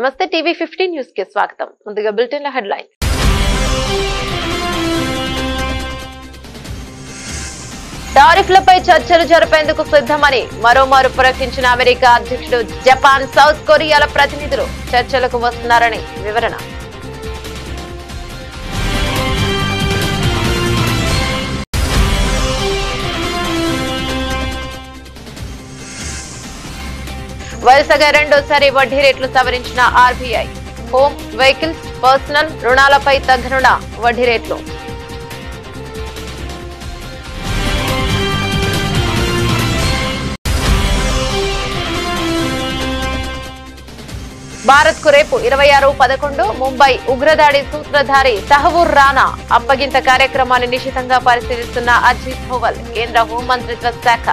నమస్తే TV 15 news కి స్వాగతం. ముందుగా బులెటిన్ హెడ్లైన్స్. టారిఫ్లపై చర్చలు జరిపేందుకు సిద్ధమని మరోమారు ప్రకటించిన అమెరికా అధ్యక్షుడు జపాన్, సౌత్ కొరియాల ప్రతినిధులు చర్చలకు వస్తున్నారని వివరణ. వరుసగా రెండోసారి వడ్డీ రేట్లు సవరించిన ఆర్బీఐ. హోమ్, వెహికల్స్, పర్సనల్ రుణాలపై తగ్గనున్న వడ్డీ రేట్లు. భారత్ కు రేపు 26/11 ముంబై ఉగ్రదాడి సూత్రధారి తహవూర్ రానా అప్పగింత కార్యక్రమాన్ని నిశితంగా పరిశీలిస్తున్న అజిత్ దోవల్. కేంద్ర హోంమంత్రిత్వ శాఖ.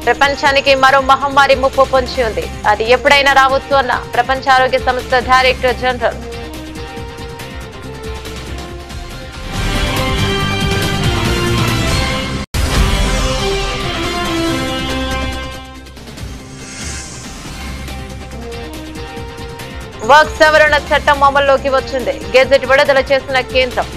ప్రపంచానికి మరో మహమ్మారి ముప్పు పొంచి ఉంది. అది ఎప్పుడైనా రావచ్చు అన్న ప్రపంచ ఆరోగ్య సంస్థ డైరెక్టర్ జనరల్. వర్క్ సవరణ చట్టం అమల్లోకి వచ్చింది. గెజెట్ విడుదల చేసిన కేంద్రం.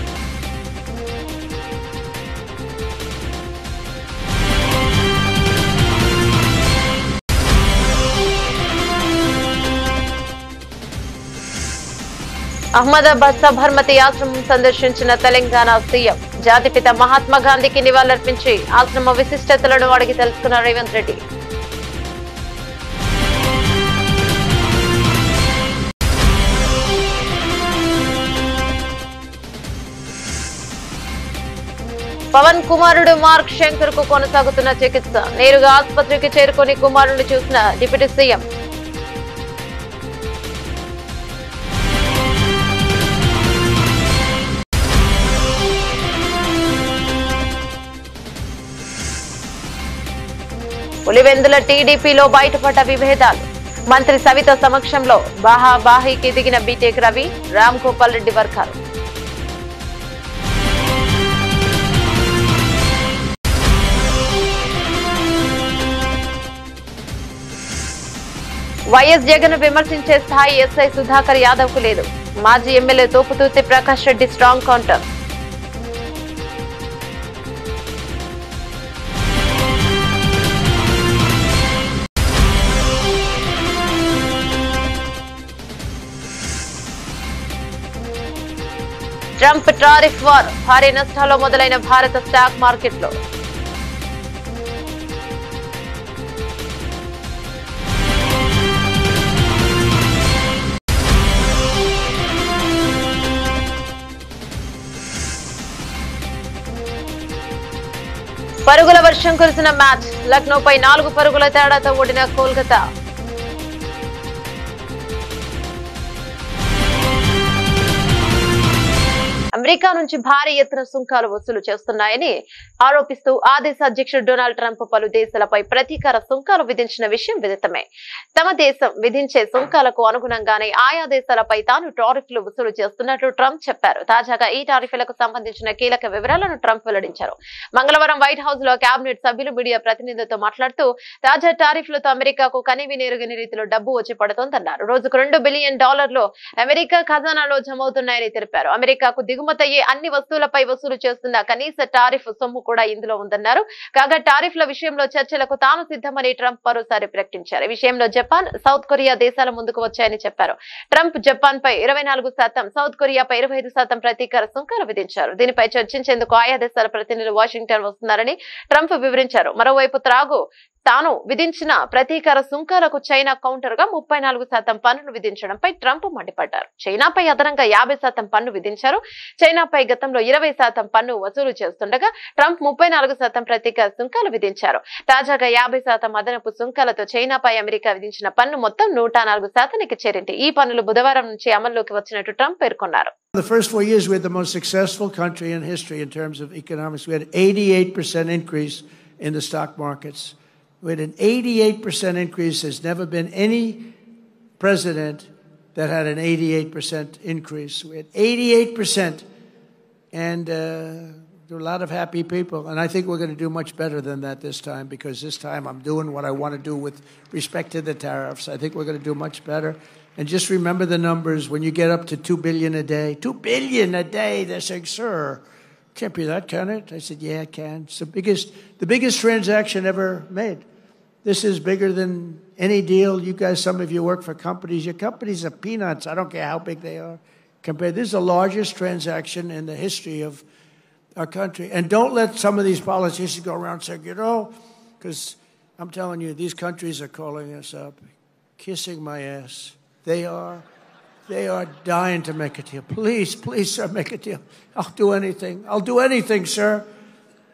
అహ్మదాబాద్ సబర్మతి ఆశ్రమం సందర్శించిన తెలంగాణ సీఎం. జాతిపిత మహాత్మా గాంధీకి నివాళులర్పించి ఆశ్రమ విశిష్టతలను అడిగి తెలుసుకున్న రేవంత్ రెడ్డి. పవన్ కుమారుడు మార్క్ శంకర్ కు కొనసాగుతున్న చికిత్స. నేరుగా ఆసుపత్రికి చేరుకుని కుమారుడిని చూసిన డిప్యూటీ సీఎం. పులివెందుల టీడీపీలో బయటపడ్డ విభేదాలు. మంత్రి సవిత సమక్షంలో బాహాబాహీకి దిగిన బీటెక్ రవి, రామ్ గోపాల్ రెడ్డి వర్గాలు. వైఎస్ జగన్ విమర్శించే స్థాయి ఎస్ఐ సుధాకర్ యాదవ్ కు లేదు. మాజీ MLA తోపుతూర్తి Prakash Reddy strong counter. Trump tariff war. భారీ నష్టాల్లో మొదలైన భారత స్టాక్ మార్కెట్లో. పరుగుల వర్షం కురిసిన మ్యాచ్. లక్నోపై 4 పరుగుల తేడాతో ఓడిన కోల్కతా. అమెరికా నుంచి భారీ ఎత్తున సుంకాలు వసూలు చేస్తున్నాయని ఆరోపిస్తూ ఆ దేశ అధ్యక్షుడు డొనాల్డ్ ట్రంప్ పలు దేశాలపై ప్రతీకార సుంకాలు విధించిన విషయం విదితమే. తమ దేశం విధించే సుంకాలకు అనుగుణంగానే ఆయా దేశాలపై తాను టారిఫ్లు వసూలు చేస్తున్నట్లు ట్రంప్ చెప్పారు. తాజాగా ఈ టారిఫ్లకు సంబంధించిన కీలక వివరాలను ట్రంప్ వెల్లడించారు. మంగళవారం వైట్ హౌస్ లో కేబినెట్ సభ్యులు మీడియా ప్రతినిధులతో మాట్లాడుతూ తాజా టారిఫ్లతో అమెరికాకు కనివినేరుగని రీతిలో డబ్బు వచ్చి పడుతోందన్నారు. రోజుకు $2 బిలియన్ అమెరికా ఖజానాలో జమవుతున్నాయని తెలిపారు. అమెరికాకు దిగుమతయ్యే అన్ని వస్తువులపై వసూలు చేస్తున్న కనీస టారిఫ్ సొమ్ము కూడా ఇందులో ఉందన్నారు. కాగా టారిఫ్ల విషయంలో చర్చలకు తాను సిద్ధమని ట్రంప్ మరోసారి ప్రకటించారు. ఈ విషయంలో జపాన్, సౌత్ కొరియా దేశాల ముందుకు వచ్చాయని చెప్పారు. ట్రంప్ జపాన్ పై 24%, సౌత్ కొరియాపై 25% ప్రతీకార సుంకాలు విధించారు. దీనిపై చర్చించేందుకు ఆయా దేశాల ప్రతినిధులు వాషింగ్టన్ వస్తున్నారని ట్రంప్ వివరించారు. మరోవైపు తాను విధించిన ప్రతీకార సుంకాలకు చైనా కౌంటర్ గా 34% పన్నును విధించడంపై ట్రంప్ మండిపడ్డారు. చైనాపై అదనంగా 50% పన్ను విధించారు. చైనాపై గతంలో 20% పన్ను వసూలు చేస్తుండగా ట్రంప్ 34% ప్రతీకార సుంకాలు విధించారు. తాజాగా 50% అదనపు సుంకాలతో చైనాపై అమెరికా విధించిన పన్ను మొత్తం 104%కి చేరింది. ఈ పన్నులు బుధవారం నుంచి అమల్లోకి వచ్చినట్టు ట్రంప్ పేర్కొన్నారు. The first 4 years we had the most successful country in history in terms of economics. We had 88% increase in the stock markets. We had an 88% increase. There's never been any president that had an 88% increase. We had 88% and there are a lot of happy people. And I think we're going to do much better than that this time, because this time I'm doing what I want to do with respect to the tariffs. I think we're going to do much better. And just remember the numbers. When you get up to $2 billion a day, $2 billion a day, they're saying, sir, can't be that, can it? I said, yeah, it can. It's the biggest transaction ever made. This is bigger than any deal. You guys, some of you work for companies. Your companies are peanuts. I don't care how big they are. This is the largest transaction in the history of our country. And don't let some of these politicians go around saying, because I'm telling you, these countries are calling us up, kissing my ass. They are dying to make a deal. Please, sir, make a deal. I'll do anything. I'll do anything, sir.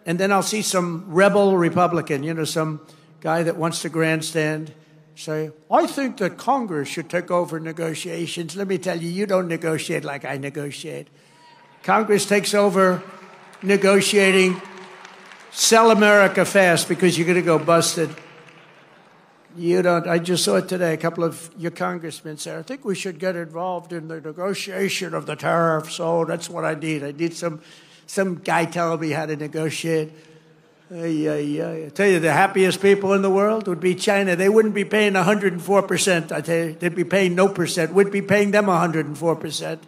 And then I'll see some rebel Republican, some guy that wants to grandstand, say, I think that Congress should take over negotiations. Let me tell you, you don't negotiate like I negotiate. Congress takes over negotiating. Sell America fast, because you're going to go busted. You don't. I just saw it today. A couple of your congressmen said, I think we should get involved in the negotiation of the tariffs. Oh, that's what I need. I need some guy telling me how to negotiate. I tell you, the happiest people in the world would be China. They wouldn't be paying 104%. I tell you, they'd be paying no percent. We'd be paying them 104%.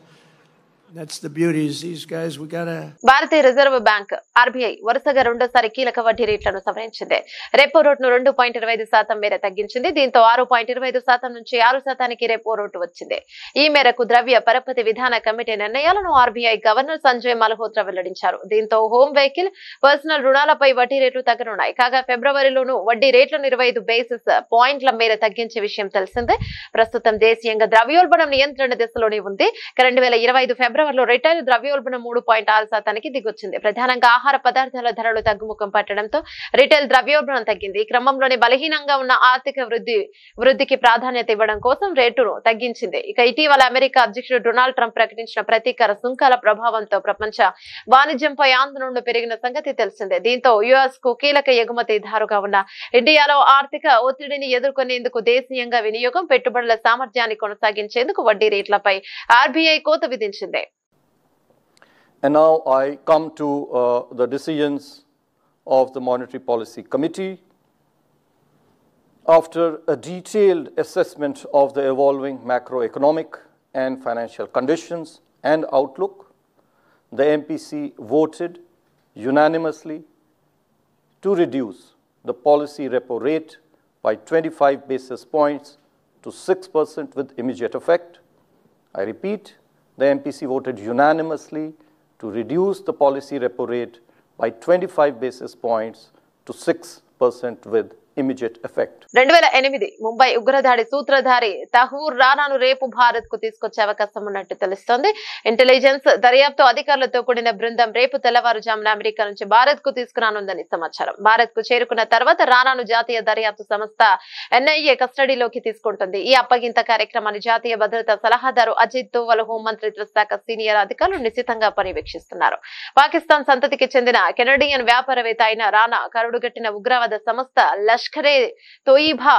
That's the beauties. These guys, we gotta. Bharatiya reserve bank RBI వరుసగా రెండోసారి కీలక వడ్డీ రేట్లను సవరించింది. Repo రేటును 2.25% మేర తగ్గించింది. దీంతో 6.25% నుంచి 6% రెపో రేటు వచ్చింది. ఈ మేరకు ద్రవ్య పరపతి విధాన కమిటీ నిర్ణయాలను ఆర్బీఐ గవర్నర్ సంజయ్ మల్హోత్రా వెల్లడించారు. దీంతో హోమ్ వెహికల్, పర్సనల్ రుణాలపై వడ్డీ రేట్లు తగ్గనున్నాయి. కాగా ఫిబ్రవరిలోనూ వడ్డీ రేట్లను 25 బేసిస్ పాయింట్ల మేర తగ్గించే విషయం తెలిసిందే. ప్రస్తుతం దేశీయంగా ద్రవ్యోల్బణం నియంత్రణ దిశలోనే ఉంది. 2025 ఫిబ్రవరిలో రిటైల్ ద్రవ్యోల్బణం 3.6%కి దిగొచ్చింది. ప్రధానంగా ఆహార పదార్థాల ధరలు తగ్గుముఖం పట్టడంతో రిటైల్ ద్రవ్యోల్బణం తగ్గింది. ఈ క్రమంలోనే బలహీనంగా ఉన్న ఆర్థిక వృద్ధికి ప్రాధాన్యత ఇవ్వడం కోసం రేటును తగ్గించింది. ఇక ఇటీవల అమెరికా అధ్యక్షుడు డొనాల్డ్ ట్రంప్ ప్రకటించిన ప్రతీకార సుంకాల ప్రభావంతో ప్రపంచ వాణిజ్యంపై ఆందోళనలు పెరిగిన సంగతి తెలిసిందే. దీంతో యుఎస్ కు కీలక ఎగుమతిదారుగా ఉన్న ఇండియాలో ఆర్థిక ఒత్తిడిని ఎదుర్కొనేందుకు దేశీయంగా వినియోగం, పెట్టుబడుల సామర్థ్యాన్ని కొనసాగించేందుకు వడ్డీ రేట్లపై ఆర్బీఐ కోత విధించింది. And now I come to the decisions of the Monetary Policy Committee. After a detailed assessment of the evolving macroeconomic and financial conditions and outlook, the MPC voted unanimously to reduce the policy repo rate by 25 basis points to 6% with immediate effect. I repeat, the MPC voted unanimously to reduce the policy repo rate by 25 basis points to 6% with immediate effect. 2008 Mumbai ఉగ్రదాడి సూత్రధారి తహూర్ రానాను రేపు భారత్ కు తీసుకొచ్చే అవకాశం ఉన్నట్టు తెలుస్తోంది. Intelligence దర్యాప్తు అధికారులతో కూడిన బృందం రేపు తెల్లవారుజామున అమెరికా నుంచి భారత్ కు తీసుకురానుందని సమాచారం. భారత్ కు చేరుకున్న తర్వాత రానాను జాతీయ దర్యాప్తు సంస్థ ఎన్ఐఏ కస్టడీలోకి తీసుకుంటుంది. ఈ అప్పగింత కార్యక్రమాన్ని జాతీయ భద్రతా సలహాదారు అజిత్ దోవల్, హోంమంత్రిత్వ శాఖ సీనియర్ అధికారులు నిశితంగా పర్యవేక్షిస్తున్నారు. పాకిస్తాన్ సంతతికి చెందిన కెనడియన్ వ్యాపారవేత్త అయిన రానా కరుడుగట్టిన ఉగ్రవాద సంస్థ లష్కరే తోయిబా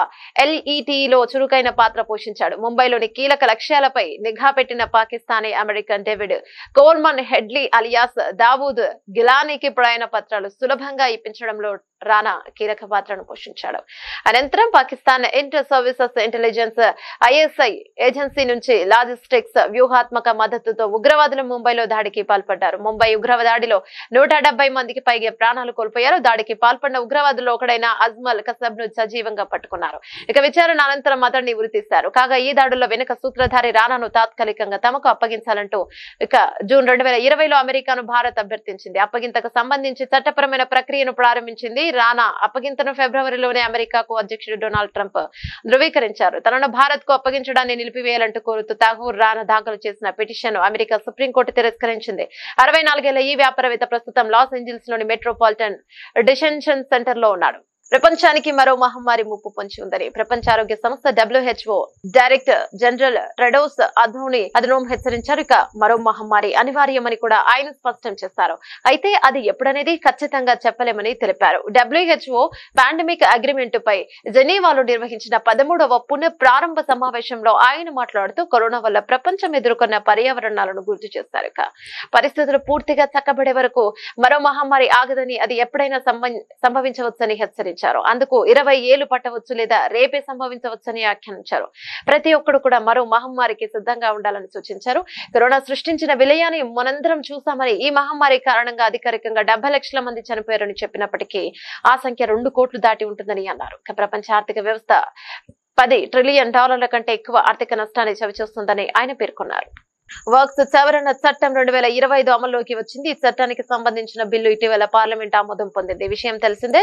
LETలో చురుకైన పాత్ర పోషించాడు. ముంబైలోని కీలక లక్ష్యాలపై నిఘా పెట్టిన Pakistani American David Coleman Headley alias Dawood గిలానీకి ప్రయాణ పత్రాలు సులభంగా ఇప్పించడంలో రానా కీలక పాత్రను పోషించాడు. అనంతరం Pakistan inter services intelligence ISI agency నుంచి లాజిస్టిక్స్ వ్యూహాత్మక మద్దతుతో ఉగ్రవాదులు ముంబైలో దాడికి పాల్పడ్డారు. ముంబై ఉగ్రవాదాడిలో 170 మందికి పైగా ప్రాణాలు కోల్పోయారు. దాడికి పాల్పడిన ఉగ్రవాదుల్లో ఒకడైన అజ్మల్ కసబ్ ను సజీవంగా పట్టుకున్నారు. ఇక విచారణ అనంతరం అతన్ని ఉరితీశారు. కాగా ఈ దాడుల్లో వెనుక సూత్రధారి రానాను తాత్కాలికంగా తమకు అప్పగించాలంటూ ఇక జూన్ 2020లో అమెరికాను భారత్ అభ్యర్థించింది. అప్పగింతకు సంబంధించి చట్టపరమైన ప్రక్రియను ప్రారంభించింది. రానా అప్పగింతను ఫిబ్రవరిలోనే అమెరికాకు అధ్యక్షుడు డొనాల్డ్ ట్రంప్ ధృవీకరించారు. తనను భారత్ కు అప్పగించడాన్ని నిలిపివేయాలంటూ కోరుతూ తాహూర్ రానా దాఖలు చేసిన పిటిషన్ అమెరికా సుప్రీంకోర్టు తిరస్కరించింది. 64 ఏళ్ల ఈ వ్యాపారవేత్త ప్రస్తుతం లాస్ ఏంజల్స్ లోని మెట్రోపాలిటన్ డిటెన్షన్ సెంటర్ లో ఉన్నాడు. ప్రపంచానికి మరో మహమ్మారి ముప్పు పొంచి ఉందని ప్రపంచ ఆరోగ్య సంస్థ WHO director general Tedros Adhanom హెచ్చరించారు. ఇక మరో మహమ్మారి అనివార్యమని కూడా ఆయన స్పష్టం చేశారు. అయితే అది ఎప్పుడనేది ఖచ్చితంగా చెప్పలేమని తెలిపారు. WHO పాండమిక్ అగ్రిమెంట్ పై జెనీవాలో నిర్వహించిన 13వ పునః ప్రారంభ సమావేశంలో ఆయన మాట్లాడుతూ కరోనా వల్ల ప్రపంచం ఎదుర్కొన్న పర్యావరణాలను గుర్తు చేశారు. పరిస్థితులు పూర్తిగా చక్కబడే వరకు మరో మహమ్మారి ఆగదని, అది ఎప్పుడైనా సంభవించవచ్చని హెచ్చరించారు. అందుకు 20 ఏళ్లు పట్టవచ్చు లేదా రేపే సంభవించవచ్చని వ్యాఖ్యానించారు. ప్రతి ఒక్కరు కూడా మరో మహమ్మారికి సిద్ధంగా ఉండాలని సూచించారు. కరోనా సృష్టించిన విలయాన్ని మనందరం చూసామని, ఈ మహమ్మారి కారణంగా అధికారికంగా 70 లక్షల మంది చనిపోయారని చెప్పినప్పటికీ ఆ సంఖ్య 2 కోట్లు దాటి ఉంటుందని అన్నారు. ప్రపంచ ఆర్థిక వ్యవస్థ $10 ట్రిలియన్ కంటే ఎక్కువ ఆర్థిక నష్టాన్ని చవిచూస్తుందని ఆయన పేర్కొన్నారు. వర్క్స్ సవరణ చట్టం 2025 అమల్లోకి వచ్చింది. ఈ చట్టానికి సంబంధించిన బిల్లు ఇటీవల పార్లమెంట్ ఆమోదం పొందింది. విషయం తెలిసిందే.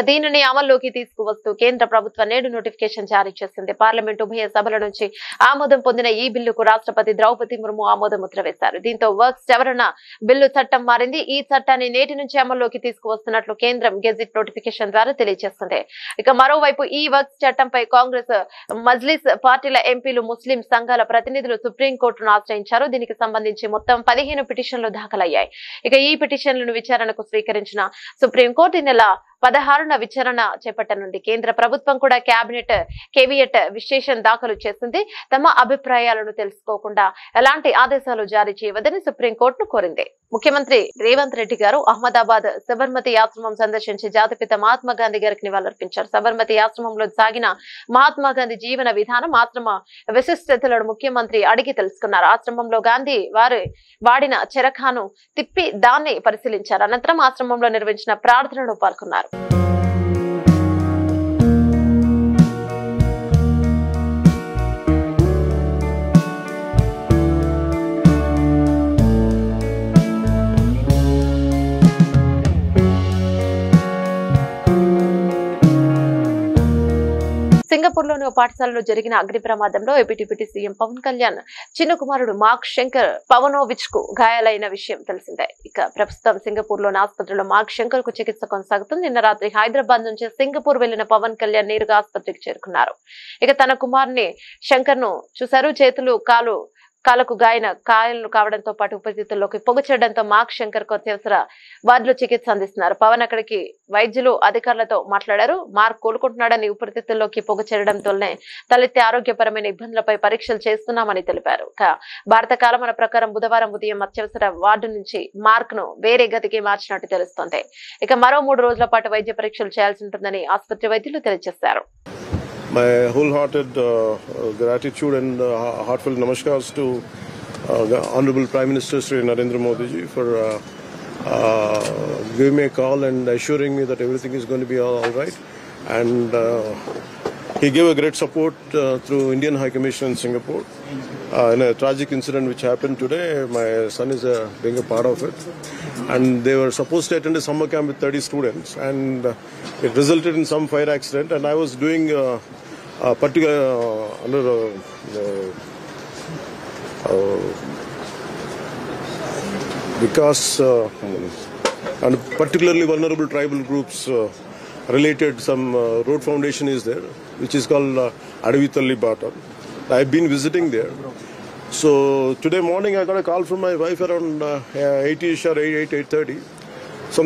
దీనిని అమల్లోకి తీసుకువస్తూ కేంద్ర ప్రభుత్వం నేడు నోటిఫికేషన్ జారీ చేసింది. పార్లమెంట్ ఉభయ సభల నుంచి ఆమోదం పొందిన ఈ బిల్లుకు రాష్ట్రపతి ద్రౌపది ముర్ము ఆమోద ముద్ర వేశారు. దీంతో వర్క్స్ సవరణ బిల్లు చట్టం మారింది. ఈ చట్టాన్ని నేటి నుంచి అమల్లోకి తీసుకువస్తున్నట్లు కేంద్రం గెజిట్ నోటిఫికేషన్ ద్వారా తెలియజేస్తుంది. ఇక మరోవైపు ఈ వర్క్స్ చట్టంపై కాంగ్రెస్, మజ్లిస్ పార్టీల ఎంపీలు, ముస్లిం సంఘాల ప్రతినిధులు సుప్రీంకోర్టును ఆశ్రయించారు. దీనికి సంబంధించి మొత్తం 15 పిటిషన్లు దాఖలయ్యాయి. ఇక ఈ పిటిషన్లను విచారణకు స్వీకరించిన సుప్రీంకోర్టు ఈ నెల 16న విచారణ చేపట్టనుంది. కేంద్ర ప్రభుత్వం కూడా కేవియట్ విశ్లేషణ దాఖలు చేసింది. తమ అభిప్రాయాలను తెలుసుకోకుండా ఎలాంటి ఆదేశాలు జారీ చేయవద్దని సుప్రీంకోర్టును కోరింది. ముఖ్యమంత్రి రేవంత్ రెడ్డి గారు అహ్మదాబాద్ సబర్మతి ఆశ్రమం సందర్శించి జాతిపిత మహాత్మా గాంధీ గారికి నివాళులర్పించారు. సబర్మతి ఆశ్రమంలో సాగిన మహాత్మా గాంధీ జీవన విధానం, ఆశ్రమ విశిష్టతలను ముఖ్యమంత్రి అడిగి తెలుసుకున్నారు. ఆశ్రమంలో గాంధీ వాడిన చెరఖాను తిప్పి దాన్ని పరిశీలించారు. అనంతరం ఆశ్రమంలో నిర్వహించిన ప్రార్థనలో పాల్గొన్నారు. సింగపూర్లోని ఓ పాఠశాలలో జరిగిన అగ్ని ప్రమాదంలో AP deputy CM Pawan Kalyan చిన్న కుమారుడు మార్క్ శంకర్ పవనోవిచ్ కు గాయాలైన విషయం తెలిసిందే. ఇక ప్రస్తుతం సింగపూర్లోని ఆసుపత్రిలో మార్క్ శంకర్ కు చికిత్స కొనసాగుతుంది. నిన్న రాత్రి హైదరాబాద్ నుంచి సింగపూర్ వెళ్లిన పవన్ కళ్యాణ్ నేరుగా ఆసుపత్రికి చేరుకున్నారు. ఇక తన కుమారుని శంకర్ ను చూశారు. చేతులు, కాలకు కాయలు కావడంతో పాటు ఊపిరితిత్తుల్లోకి పొగచేయడంతో మార్క్ శంకర్ కు అత్యవసర వార్డులో చికిత్స అందిస్తున్నారు. పవన్ అక్కడికి వైద్యులు, అధికారులతో మాట్లాడారు. మార్క్ కోలుకుంటున్నాడని, ఊపిరితిత్తుల్లోకి పొగచేయడంతోనే తలెత్తే ఆరోగ్యపరమైన ఇబ్బందులపై పరీక్షలు చేస్తున్నామని తెలిపారు. భారత కాలమాన ప్రకారం బుధవారం ఉదయం అత్యవసర వార్డు నుంచి మార్క్ ను వేరే గదికి మార్చినట్టు తెలుస్తోంది. ఇక మరో 3 రోజుల పాటు వైద్య పరీక్షలు చేయాల్సి ఉంటుందని ఆసుపత్రి వైద్యులు తెలియజేశారు. My wholehearted gratitude and heartfelt namaskars to Honorable Prime Minister Sri Narendra Modi ji for giving me a call and assuring me that everything is going to be all right. And he gave a great support through Indian High Commission in Singapore. In a tragic incident which happened today, my son is being a part of it. And they were supposed to attend a summer camp with 30 students, and it resulted in some fire accident. And I was doing a particular because and particularly vulnerable tribal groups related, some road foundation is there, which is called Adavitalli Bata. I've been visiting there. So today morning I got a call from my wife around 8ish or 8:30.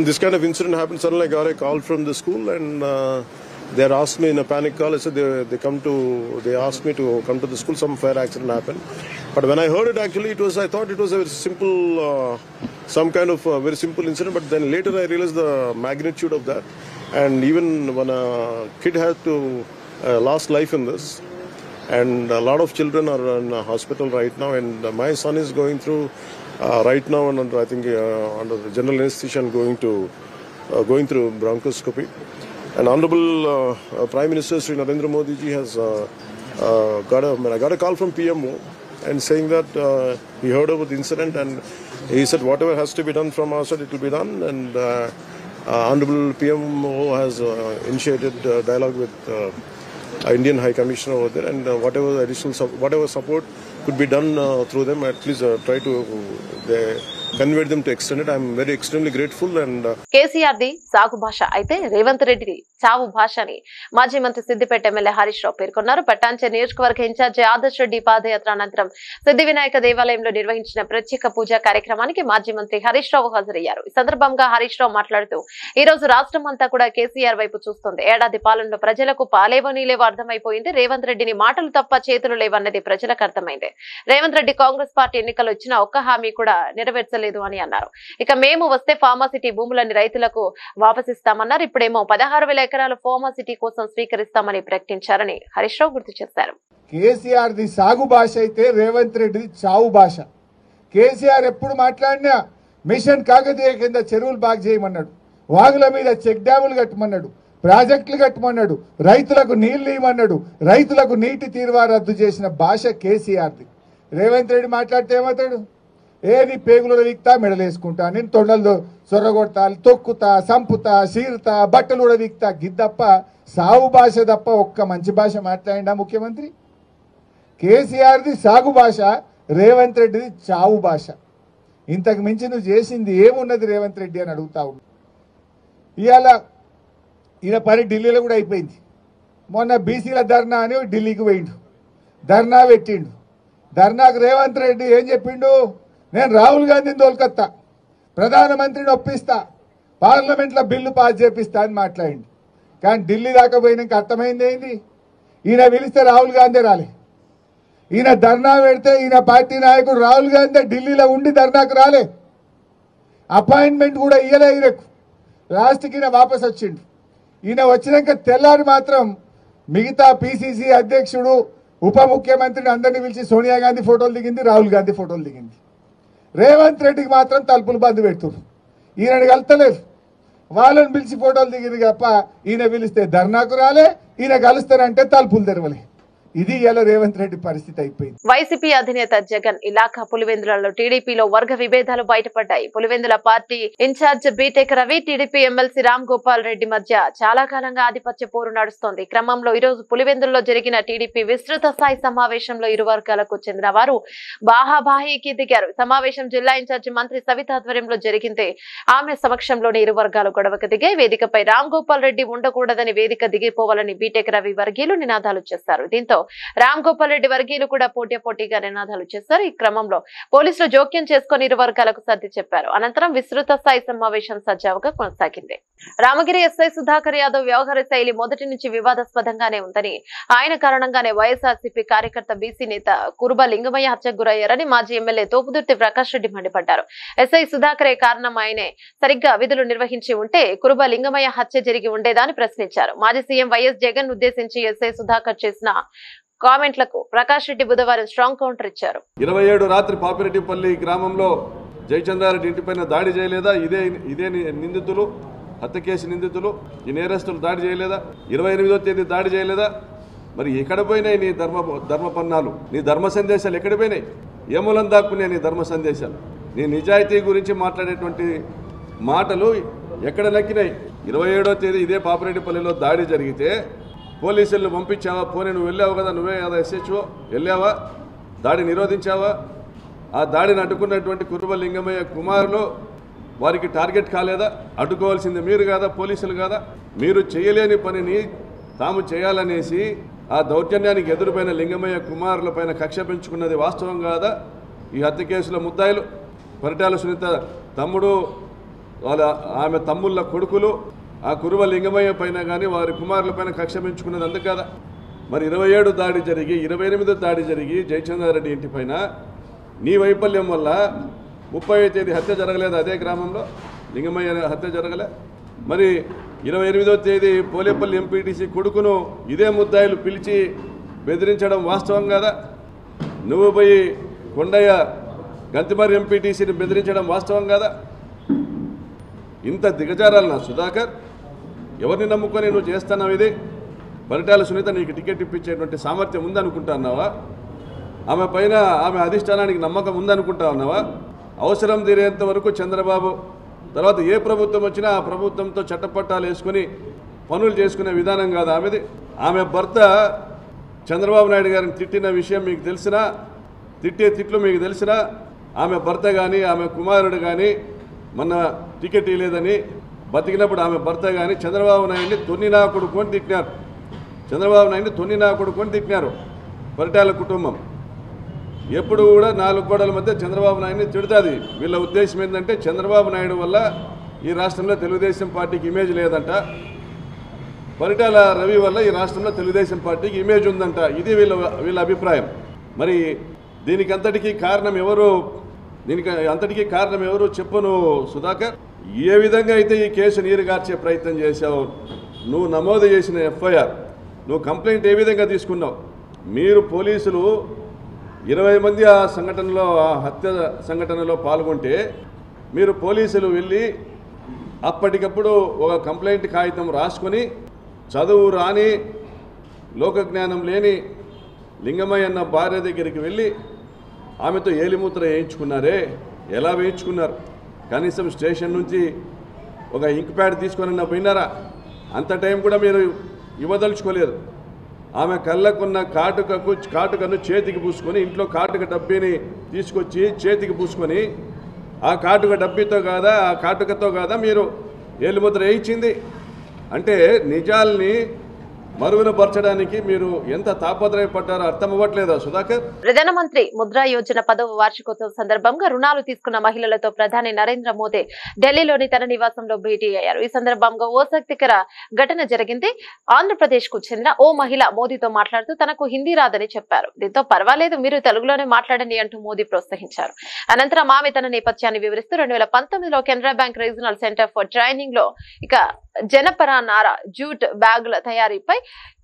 This kind of incident happened. Suddenly I got a call from the school, and they asked me in a panic call. I said they asked me to come to the school. Some fire accident happened. But when I heard it, actually I thought it was a very simple, some kind of very simple incident. But then later I realized the magnitude of that. And even when a kid had to last life in this, and a lot of children are in a hospital right now, and my son is going through right now, and I think under the general anesthesia, and going through bronchoscopy. And Honorable Prime Minister Sri Narendra Modi ji has I got a call from PMO and saying that he heard about the incident, and he said whatever has to be done from our side, it will be done. And Honorable PMO has initiated dialogue with Indian High Commissioner over there, and whatever additional whatever support could be done through them, at least try to conveyed them to extend it. I'm very extremely grateful and KCR the సాగు భాష అయితే రేవంత్ రెడ్డి చావు భాష అని మాజీ మంత్రి Siddipet MLA Harish Rao పేర్కొన్నారు. పట్టాంచె నియోజకవర్గ ఇన్ఛార్జి ఆదర్శ్ రెడ్డి పాదయాత్ర అనంతరం సిద్ధి వినాయక దేవాలయంలో నిర్వహించిన ప్రత్యేక పూజా కార్యక్రమానికి మాజీ మంత్రి హరీష్ రావు హాజరయ్యారు. ఈ సందర్భంగా హరీష్ రావు మాట్లాడుతూ ఈ రోజు రాష్ట్రం అంతా కూడా కేసీఆర్ వైపు చూస్తుంది. ఏడాది పాలనలో ప్రజలకు పాలేవో నీలేవో అర్థమైపోయింది. రేవంత్ రెడ్డిని మాటలు తప్ప చేతులు లేవన్నది ప్రజలకు అర్థమైంది. రేవంత్ రెడ్డి కాంగ్రెస్ పార్టీ ఎన్నికలు ఇచ్చిన ఒక్క హామీ కూడా నెరవేర్చలేదు అని అన్నారు. ఇక మేము వస్తే ఫార్మాసిటీ భూములని రైతులకు వాపసిస్తామన్నారు. ఇప్పుడేమో 16,000 ఎకరాలు ఫార్మాసిటీ కోసం స్వీకరిస్తామని ప్రకటించారని హరీష్ రావు గుర్తు చేశారు. కేసీఆర్ ది సాగు భాష అయితే రేవంత్ రెడ్డిది చావు భాష. కేసీఆర్ ఎప్పుడు మాట్లాడినా మిషన్ కాకతీయ కింద చెరువులు బాగు చేయమన్నాడు, వాగుల మీద చెక్ డ్యాములు కట్టమన్నాడు, ప్రాజెక్టులు కట్టమన్నాడు, రైతులకు నీళ్లు ఇవ్వమన్నాడు, రైతులకు నీటి తీరువా రద్దు చేసిన భాష కేసీఆర్ది. రేవంత్ రెడ్డి మాట్లాడితే ఏమవుతాడు? ఏది పేగులు వీక్తా, మెడలేసుకుంటా, నేను తొండలు సొర్రగొడతా, తొక్కుతా, సంపుతా, సీరుతా, బట్టలు కూడా వీక్తా, గిద్దప్ప సాగు భాష తప్ప ఒక్క మంచి భాష మాట్లాడిండా ముఖ్యమంత్రి? కేసీఆర్ది సాగు భాష, రేవంత్ రెడ్డిది చావు భాష. ఇంతకు మించి నువ్వు చేసింది ఏమున్నది రేవంత్ రెడ్డి అని అడుగుతా ఉన్నా. ఇవాళ ఈయన పని ఢిల్లీలో కూడా అయిపోయింది. మొన్న బీసీల ధర్నా అని ఢిల్లీకి పోయిండు, ధర్నా పెట్టిండు. ధర్నాకు రేవంత్ రెడ్డి ఏం చెప్పిండు? నేను రాహుల్ గాంధీని తోలుకొత్తా, ప్రధానమంత్రిని ఒప్పిస్తా, పార్లమెంట్లో బిల్లు పాస్ చేపిస్తా అని మాట్లాడిండు. కానీ ఢిల్లీ దాకా పోయినాక అర్థమైంది ఏంది? ఈయన పిలిస్తే రాహుల్ గాంధీ రాలే. ఈయన ధర్నా పెడితే ఈయన పార్టీ నాయకుడు రాహుల్ గాంధీ ఢిల్లీలో ఉండి ధర్నాకు రాలే, అపాయింట్మెంట్ కూడా ఇయ్యలే. ఈయనకు లాస్ట్కి ఈయన వాపస్ వచ్చిండు. ఈయన వచ్చినాక తెల్లారి మాత్రం మిగతా పిసిసి అధ్యక్షుడు, ఉప ముఖ్యమంత్రిని అందరినీ పిలిచి సోనియా గాంధీ ఫోటోలు దిగింది, రాహుల్ గాంధీ ఫోటోలు దిగింది. రేవంత్ రెడ్డికి మాత్రం తలుపులు బంద్ పెడుతున్నారు. ఈయనని కలుస్తలేరు, వాళ్ళని పిలిచి ఫోటోలు దిగింది తప్ప ఈయన పిలిస్తే ధర్నాకు రాలే, ఈయన కలుస్తారంటే తలుపులు తెరవలే. ఇది ఇలా రేవంత్ రెడ్డి పరిస్థితి అయిపోయింది. వైసీపీ అధినేత జగన్ ఇలాఖా పులివెందులలో టీడీపీలో వర్గ విభేదాలు బయటపడ్డాయి. Pulivendula party incharge BTech Ravi, TDP MLC Ram Gopal Reddy మధ్య చాలా కాలంగా ఆధిపత్య పోరు నడుస్తోంది. ఈ క్రమంలో ఈ రోజు పులివెందుల్లో జరిగిన టీడీపీ విస్తృత స్థాయి సమావేశంలో ఇరు వర్గాలకు చెందిన వారు బాహాబాహీకి దిగారు. సమావేశం జిల్లా ఇన్ఛార్జి మంత్రి సవిత ఆధ్వర్యంలో జరిగింది. ఆమె సమక్షంలోనే ఇరు వర్గాలు గొడవకు దిగాయి. వేదికపై రామ్ గోపాల్ రెడ్డి ఉండకూడదని, వేదిక దిగిపోవాలని బీటెక్ రవి వర్గీయులు నినాదాలు చేశారు. దీంతో రామ్ గోపాల్ రెడ్డి వర్గీయులు కూడా పోటీగా నినాదాలు చేశారు. ఈ క్రమంలో పోలీసులు జోక్యం చేసుకుని ఇరు వర్గాలకు సర్ది చెప్పారు. అనంతరం విస్తృత స్థాయి సమావేశం సజావుగా కొనసాగింది. రామగిరి ఎస్ఐ సుధాకర్ యాదవ్ వ్యవహార శైలి మొదటి నుంచి వివాదాస్పదంగానే ఉందని, ఆయన కారణంగానే వైఎస్ఆర్సీపీ కార్యకర్త బీసీ నేత కురుబ లింగమయ్య హత్యకు గురయ్యారని మాజీ ఎమ్మెల్యే తోపుదుర్తి ప్రకాష్ రెడ్డి మండిపడ్డారు. ఎస్ఐ సుధాకరే కారణం, ఆయనే సరిగ్గా విధులు నిర్వహించి ఉంటే కురుబ లింగమయ్య హత్య జరిగి ఉండేదని ప్రశ్నించారు. మాజీ సీఎం వైఎస్ జగన్ ఉద్దేశించి ఎస్ఐ సుధాకర్ చేసిన కామెంట్లకు ప్రకాష్ రెడ్డి బుధవారం స్ట్రాంగ్ కౌంటర్ ఇచ్చారు. 27 రాత్రి పాపిరెడ్డిపల్లి గ్రామంలో జయచంద్రారెడ్డి ఇంటిపైన దాడి చేయలేదా? ఇదే నిందితులు, హత్య కేసు నిందితులు, ఈ నేరస్తులు దాడి చేయలేదా? 28వ తేదీ దాడి చేయలేదా? మరి ఎక్కడ పోయినాయి నీ ధర్మపన్నాలు, నీ ధర్మ సందేశాలు ఎక్కడ పోయినాయి? ఏ మూలం దాక్కున్నాయి నీ ధర్మ సందేశాలు? నీ నిజాయితీ గురించి మాట్లాడేటువంటి మాటలు ఎక్కడ నక్కినాయి? 27వ తేదీ ఇదే పాపిరెడ్డిపల్లిలో దాడి జరిగితే పోలీసులను పంపించావా? పోనీ నువ్వు వెళ్ళావు కదా, నువ్వే కదా ఎస్హెచ్ఓ, వెళ్ళావా? దాడి నిరోధించావా? ఆ దాడిని అడ్డుకున్నటువంటి కురుబ లింగమయ్య కుమారులు వారికి టార్గెట్ కాలేదా? అడ్డుకోవాల్సింది మీరు కాదా, పోలీసులు కాదా? మీరు చేయలేని పనిని తాము చేయాలనేసి ఆ దౌర్జన్యానికి ఎదురుపైన లింగమయ్య కుమారుల పైన కక్ష పెంచుకున్నది వాస్తవం కాదా? ఈ హత్య కేసుల ముద్దాయిలు పరిటాల సునీత తమ్ముడు, ఆమె తమ్ముళ్ళ కొడుకులు ఆ కురువ లింగమయ్య పైన కానీ వారి కుమారుల పైన కక్ష పెంచుకున్నది అందుకు కదా? మరి 27 దాడి జరిగి 28 దాడి జరిగి జయచంద్రారెడ్డి ఇంటి పైన నీ వైఫల్యం వల్ల 30వ తేదీ హత్య జరగలేదు, అదే గ్రామంలో లింగమయ్య హత్య జరగలే. మరి 28వ తేదీ పోలేపల్లి ఎంపీటీసీ కొడుకును ఇదే ముద్దాయిలు పిలిచి బెదిరించడం వాస్తవం కదా? నువ్వు పోయి కొండయ్య గంతిమర్రి ఎంపీటీసీని బెదిరించడం వాస్తవం కదా? ఇంత దిగజారాలన్నా సుధాకర్? ఎవరిని నమ్ముకొని నువ్వు చేస్తున్నావు ఇది? పరిటాల సునీత నీకు టికెట్ ఇప్పించేటువంటి సామర్థ్యం ఉందనుకుంటున్నావా? ఆమె పైన ఆమె అధిష్టానానికి నమ్మకం ఉందనుకుంటా ఉన్నావా? అవసరం తీరేంత వరకు చంద్రబాబు తర్వాత ఏ ప్రభుత్వం వచ్చినా ఆ ప్రభుత్వంతో చట్టపట్టాలు వేసుకొని పనులు చేసుకునే విధానం కాదు ఆమెది. ఆమె భర్త చంద్రబాబు నాయుడు గారిని తిట్టిన విషయం మీకు తెలిసినా, తిట్టే తిట్లు మీకు తెలిసినా, ఆమె భర్త కానీ ఆమె కుమారుడు కానీ మొన్న టికెట్ ఇవ్వలేదని బతికినప్పుడు ఆమె భర్త కానీ చంద్రబాబు నాయుడిని తొన్నినా కొడుకు అని తిట్టినారు. చంద్రబాబు నాయుడిని తొన్నినా కొడుకు అని తిట్టినారు పరిటాల కుటుంబం. ఎప్పుడు కూడా 4 గోడల మధ్య చంద్రబాబు నాయుడిని తిడుతుంది. వీళ్ళ ఉద్దేశం ఏంటంటే చంద్రబాబు నాయుడు వల్ల ఈ రాష్ట్రంలో తెలుగుదేశం పార్టీకి ఇమేజ్ లేదంట, పరిటాల రవి వల్ల ఈ రాష్ట్రంలో తెలుగుదేశం పార్టీకి ఇమేజ్ ఉందంట. ఇది వీళ్ళ అభిప్రాయం. మరి దీనికి అంతటికీ కారణం ఎవరు చెప్పను సుధాకర్. ఏ విధంగా అయితే ఈ కేసు నీరుగార్చే ప్రయత్నం చేశావు, నువ్వు నమోదు చేసిన ఎఫ్ఐఆర్, నువ్వు కంప్లైంట్ ఏ విధంగా తీసుకున్నావు? మీరు పోలీసులు 20 మంది ఆ హత్య సంఘటనలో పాల్గొంటే మీరు పోలీసులు వెళ్ళి అప్పటికప్పుడు ఒక కంప్లైంట్ కాగితం రాసుకొని చదువు రాని లోకజ్ఞానం లేని లింగమయ్య అన్న భార్య దగ్గరికి వెళ్ళి ఆమెతో ఏలిమూత్ర వేయించుకున్నారే. ఎలా వేయించుకున్నారు? కనీసం స్టేషన్ నుంచి ఒక ఇంక్ ప్యాడ్ తీసుకొని పోయినారా? అంత టైం కూడా మీరు ఇవ్వదలుచుకోలేదు. ఆమె కళ్ళకున్న కాటుకను చేతికి పూసుకొని ఇంట్లో కాటుక డబ్బీని తీసుకొచ్చి చేతికి పూసుకొని ఆ కాటుక డబ్బీతో కాదా ఆ కాటుకతో కాదా మీరు ఏలుముద్ర వేయించింది? అంటే నిజాల్ని మరుగున పరచడానికి మీరు ఎంత తాపత్రయపడ్డారో అర్థం అవ్వట్లేదా సుధాకర్? ప్రధానమంత్రి ముద్రా యోజన 10వ వార్షికోత్సవం సందర్భంగా రుణాలు తీసుకున్న మహిళలతో ప్రధాని నరేంద్ర మోదీ ఢిల్లీలోని తన నివాసంలో భేటీ అయ్యారు. ఈ సందర్భంగా ఓ ఆసక్తికర ఘటన జరిగింది. ఆంధ్రప్రదేశ్ కు చెందిన ఓ మహిళ మోదీతో మాట్లాడుతూ తనకు హిందీ రాదని చెప్పారు. దీంతో పర్వాలేదు, మీరు తెలుగులోనే మాట్లాడండి అంటూ మోదీ ప్రోత్సహించారు. అనంతరం ఆమె తన నేపథ్యాన్ని వివరిస్తూ 2019లో Canara bank regional centre for training లో జనపరా నార జూట్ బ్యాగుల తయారీపై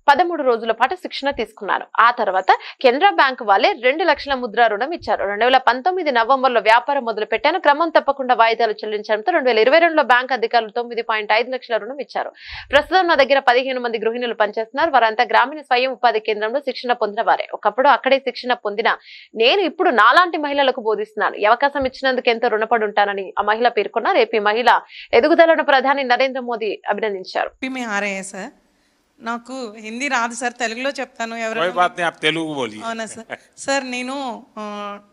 13 రోజుల పాటు శిక్షణ తీసుకున్నారు. ఆ తర్వాత కెనరా బ్యాంక్ వాళ్ళే 2 లక్షల ముద్రా రుణం ఇచ్చారు. 2019 నవంబర్లో వ్యాపారం మొదలు పెట్టాను. క్రమం తప్పకుండా వాయిదాలు చెల్లించడంతో 2022లో బ్యాంక్ అధికారులు 9.5 లక్షల రుణం ఇచ్చారు. ప్రస్తుతం నా దగ్గర 15 మంది గృహిణులు పనిచేస్తున్నారు. వారంతా గ్రామీణ స్వయం ఉపాధి కేంద్రంలో శిక్షణ పొందిన వారే. ఒకప్పుడు అక్కడే శిక్షణ పొందిన నేను ఇప్పుడు నాలాంటి మహిళలకు బోధిస్తున్నాను. ఈ అవకాశం ఇచ్చినందుకు ఎంతో రుణపడి ఉంటానని ఆ మహిళ పేర్కొన్నారు. ఏపీ మహిళ ఎదుగుదలను ప్రధాని నరేంద్ర మోదీ అభినందించారు. నాకు హిందీ రాదు సార్, తెలుగులో చెప్తాను. అవునా సార్. సార్ నేను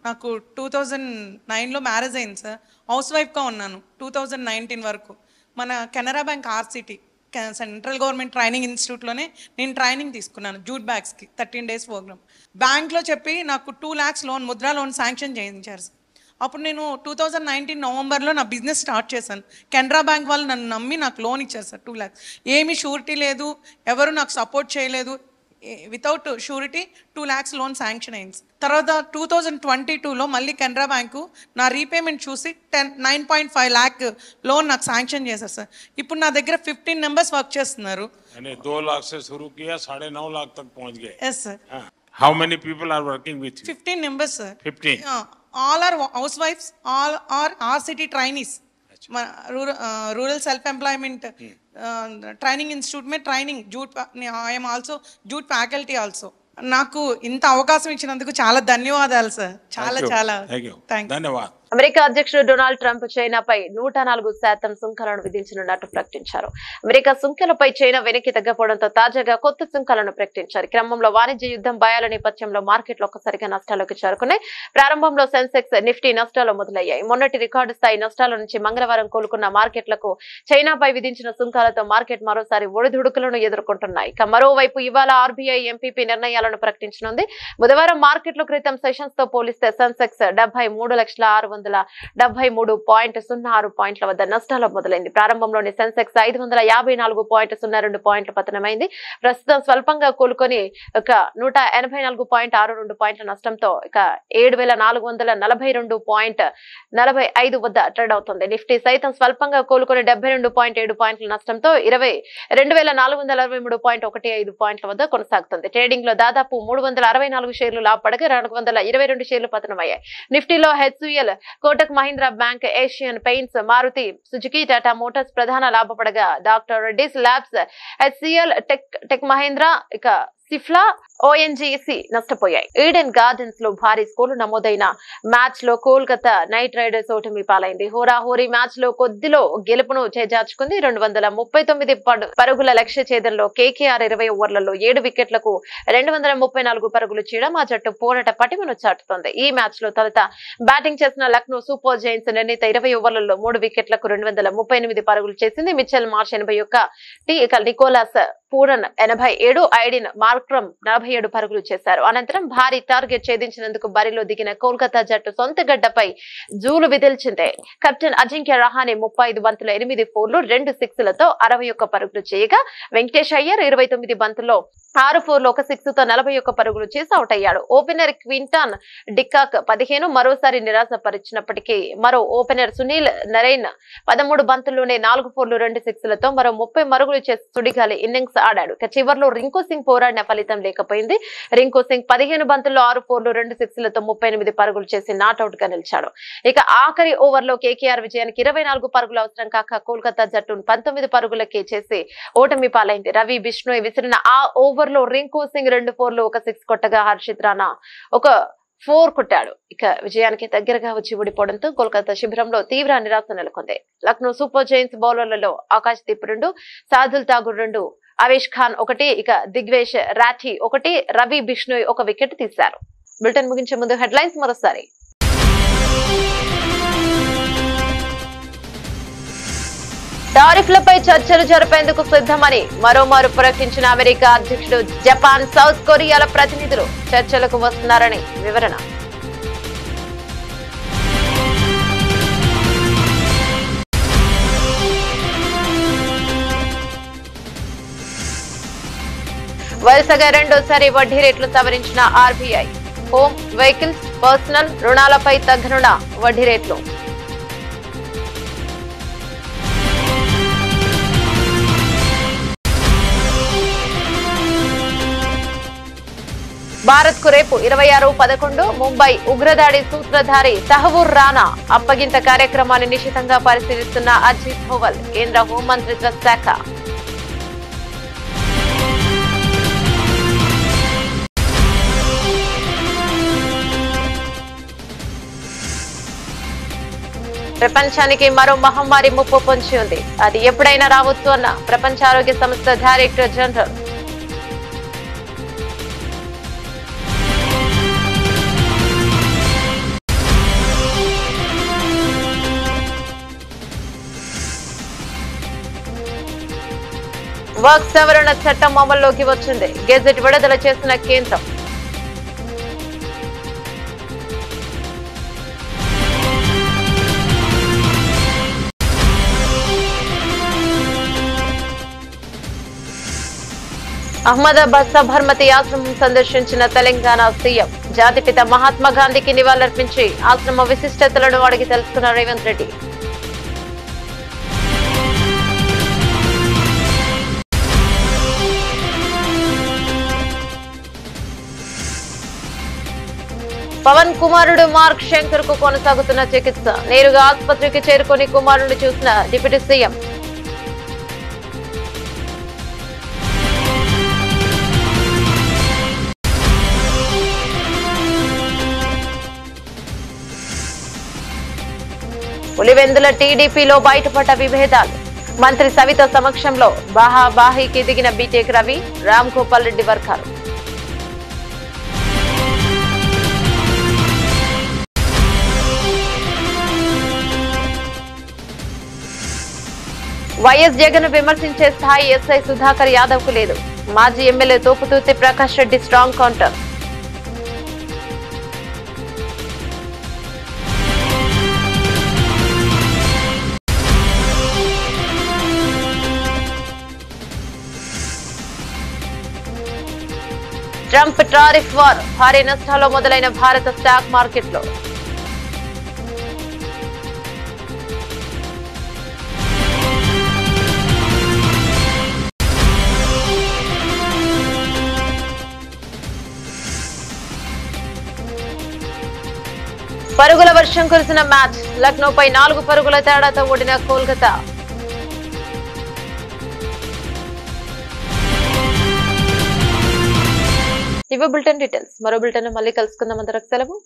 నాకు 2009లో మ్యారేజ్ అయింది సార్. హౌస్ వైఫ్గా ఉన్నాను 2019 వరకు. మన Canara bank RSETI central government training ఇన్స్టిట్యూట్లోనే నేను ట్రైనింగ్ తీసుకున్నాను. జూట్ బ్యాగ్స్కి 13 days ప్రోగ్రామ్. బ్యాంక్లో చెప్పి నాకు 2 lakhs loan, Mudra loan sanction చేయించారు సార్. అప్పుడు నేను 2019 నవంబర్లో నా బిజినెస్ స్టార్ట్ చేశాను. కెనరా బ్యాంక్ వాళ్ళు నన్ను నమ్మి నాకు లోన్ ఇచ్చారు సార్ 2 lakhs. ఏమీ షూరిటీ లేదు, ఎవరు నాకు సపోర్ట్ చేయలేదు. Without surety 2 lakhs loan sanction అయింది. తర్వాత 2022లో మళ్ళీ కెనరా బ్యాంకు నా రీపేమెంట్ చూసి 9.5 lakh లోన్ నాకు శాంక్షన్ చేశారు సార్. ఇప్పుడు నా దగ్గర 15 members వర్క్ చేస్తున్నారు. 2 लाख से शुरू किया, 9.5 लाख तक पहुंच गए. Yes sir. How many people are working with you? 15 members sir. 15. All are housewives, all are RCT trainees. Rural self-employment training institute में training jute. I am also jute faculty also. నాకు ఇంత అవకాశం ఇచ్చినందుకు చాలా ధన్యవాదాలు సార్. చాలా ధన్యవాదాలు. America అధ్యక్షుడు డొనాల్డ్ ట్రంప్ చైనాపై 104% సుంకాలను విధించనున్నట్టు ప్రకటించారు. అమెరికా సుంకాలపై చైనా వెనక్కి తగ్గపోవడంతో తాజాగా కొత్త సుంకాలను ప్రకటించారు. క్రమంలో వాణిజ్య యుద్ధం భయాల నేపథ్యంలో మార్కెట్లు ఒక్కసారిగా నష్టాల్లోకి చేరుకున్నాయి. ప్రారంభంలో సెన్సెక్స్, నిఫ్టీ నష్టాలు మొదలయ్యాయి. మొన్నటి రికార్డు స్థాయి నష్టాల నుంచి మంగళవారం కోలుకున్న మార్కెట్లకు చైనాపై విధించిన సుంకాలతో మార్కెట్ మరోసారి ఒడిదుడుకులను ఎదుర్కొంటున్నాయి. మరోవైపు ఇవాళ ఆర్బీఐ ఎంపీపీ నిర్ణయాలను ప్రకటించనుంది. బుధవారం మార్కెట్లు క్రితం సెషన్స్ తో పోలిస్తే సెన్సెక్స్ 73,673.06 పాయింట్ల వద్ద నష్టాలు మొదలైంది. ప్రారంభంలోని సెన్సెక్స్ 554.02 పాయింట్ల పతనమైంది. ప్రస్తుతం స్వల్పంగా కోలుకొని 184.62 పాయింట్ల నష్టంతో 7,442.45 వద్ద ట్రేడ్ అవుతుంది. నిఫ్టీ సైతం స్వల్పంగా కోలుకొని 72.7 పాయింట్ల నష్టంతో 22,463.15 పాయింట్ల వద్ద కొనసాగుతుంది. ట్రేడింగ్ లో దాదాపు 364 షేర్లు లాభపడగా 422 షేర్లు పతనమయ్యాయి. నిఫ్టీలో HCL, Kotak Mahindra Bank, Asian Paints, Maruti Suzuki, Tata Motors ప్రధాన లాభపడగా doctor Reddy's Labs, HCL, tech Mahindra, Cipla ONGC నష్టపోయాయి. ఈడెన్ గార్డెన్స్ లో భారీ స్కోర్లు నమోదైన మ్యాచ్ లో కోల్కతా నైట్ రైడర్స్ ఓటమి పాలైంది. హోరాహోరీ మ్యాచ్ లో కొద్దిలో గెలుపును చేజార్చుకుంది. 239 పరుగుల లక్ష్య ఛేదంలో కేకేఆర్ 20 ఓవర్లలో 7 వికెట్లకు 234 పరుగులు చేయడం ఆ జట్టు పోరాట పటిమను చాటుతోంది. ఈ మ్యాచ్ లో తొలుత బ్యాటింగ్ చేసిన లక్నో సూపర్ జైంట్స్ నిర్ణీత 20 ఓవర్లలో 3 వికెట్లకు 238 పరుగులు చేసింది. Mitchell Marsh 81, Nicholas Pooran 87, Aiden Markram 47 పరుగులు చేశారు. అనంతరం భారీ టార్గెట్ ఛేదించినందుకు బరిలో దిగిన కోల్కతా జట్టు సొంత గడ్డపై జూలు విదిల్చింది. కెప్టెన్ అజింక్య రహానే 35 బంతుల 8 ఫోర్లు 2 సిక్స్లతో 61 పరుగులు చేయగా వెంకటేష్ అయ్యర్ 29 బంతుల్లో 6 ఫోర్లు 1 సిక్స్ తో 41 పరుగులు చేసి అవుట్ అయ్యాడు. ఓపెనర్ క్వింటాన్ డికాక్ 15 మరోసారి నిరాశపరిచినప్పటికీ మరో ఓపెనర్ సునీల్ నరైన్ 13 బంతుల్లోనే 4 ఫోర్లు 2 సిక్స్లతో మరో 30 మరుగులు చేసి సుడిగాలి ఇన్నింగ్స్ ఆడాడు. చివర్లో రింకు సింగ్ పోరాడిన ఫలితం లేకపోయింది. రింకు సింగ్ 15 బంతుల్లో 6 ఫోర్లు 2 సిక్స్లతో 38 పరుగులు చేసి నాట్అవుట్ గా నిలిచాడు. ఇక ఆఖరి ఓవర్లో కేకేఆర్ విజయానికి 24 పరుగులు అవసరం కాక కోల్కతా జట్టును 19 పరుగులకే చేసి ఓటమి పాలైంది. రవి బిష్ణోయ్ విసిరిన ఆ ఓవర్లో రింకు సింగ్ 2 ఫోర్లు 1 సిక్స్ కొట్టగా హర్షిత్ రాణా 1 4 కొట్టాడు. ఇక విజయానికి దగ్గరగా వచ్చి ఓడిపోవడంతో కోల్కతా శిబిరంలో తీవ్ర నిరాశ నెలకొంది. లక్నో సూపర్ జైంట్స్ బౌలర్లలో ఆకాశ్ దీప్ 2, సాదుల్ ఠాగూర్ 2, అవేష్ ఖాన్ 1, ఇక దిగ్వేష్ రాఠీ 1, రవి బిష్ణోయ్ 1 వికెట్ తీశారు. బులెటిన్ ముగించే ముందు హెడ్లైన్స్ మరోసారి. టారిఫ్లపై చర్చలు జరిపేందుకు సిద్ధమని మరోమారు ప్రకటించిన అమెరికా అధ్యక్షుడు. జపాన్, సౌత్ కొరియాల ప్రతినిధులు చర్చలకు వస్తున్నారని వివరణ. వరుసగా రెండోసారి వడ్డీ రేట్లు సవరించిన ఆర్బీఐ. హోమ్, వెహికల్స్, పర్సనల్ రుణాలపై తగ్గనున్న వడ్డీ రేట్లు. భారత్ కు రేపు 26/11 ముంబై ఉగ్రదాడి సూత్రధారి తహవూర్ రాణా అప్పగింత కార్యక్రమాన్ని నిశితంగా పరిశీలిస్తున్న అజిత్ దోవల్. కేంద్ర హోంమంత్రిత్వ శాఖ. ప్రపంచానికి మరో మహమ్మారి ముప్పు పొంచి ఉంది. అది ఎప్పుడైనా రావచ్చు అన్న ప్రపంచ ఆరోగ్య సంస్థ డైరెక్టర్ జనరల్. వర్క్ సవరణ చట్టం అమల్లోకి వచ్చింది. గెజెట్ విడుదల చేసిన కేంద్రం. అహ్మదాబాద్ సబర్మతి ఆశ్రమం సందర్శించిన తెలంగాణ సీఎం. జాతిపిత మహాత్మా గాంధీకి నివాళులర్పించి ఆశ్రమ విశిష్టతలను అడిగి తెలుసుకున్న రేవంత్ రెడ్డి. పవన్ కుమారుడు మార్క్ శంకర్ కు కొనసాగుతున్న చికిత్స. నేరుగా ఆసుపత్రికి చేరుకుని కుమారుడిని చూసిన డిప్యూటీ సీఎం. పులివెందుల టీడీపీలో బయటపడ్డ విభేదాలు. మంత్రి సవిత సమక్షంలో బాహాబాహీకి దిగిన బీటెక్ రవి, రామ్ గోపాల్ రెడ్డి వర్గాలు. వైఎస్ జగన్ విమర్శించే స్థాయి ఎస్ఐ సుధాకర్ యాదవ్ కు లేదు. మాజీ MLA తోపుతూర్తి Prakash Reddy strong counter. Trump tariff war. భారీ నష్టాల్లో మొదలైన భారత స్టాక్ మార్కెట్లో. పరుగుల వర్షం కురిసిన మ్యాచ్. లక్నోపై 4 పరుగుల తేడాతో ఓడిన కోల్కతా. ఇవి బులెటిన్ డీటెయిల్స్. మరో బులెటిన్ మళ్ళీ కలుసుకుందాం. అందరికి సెలవు.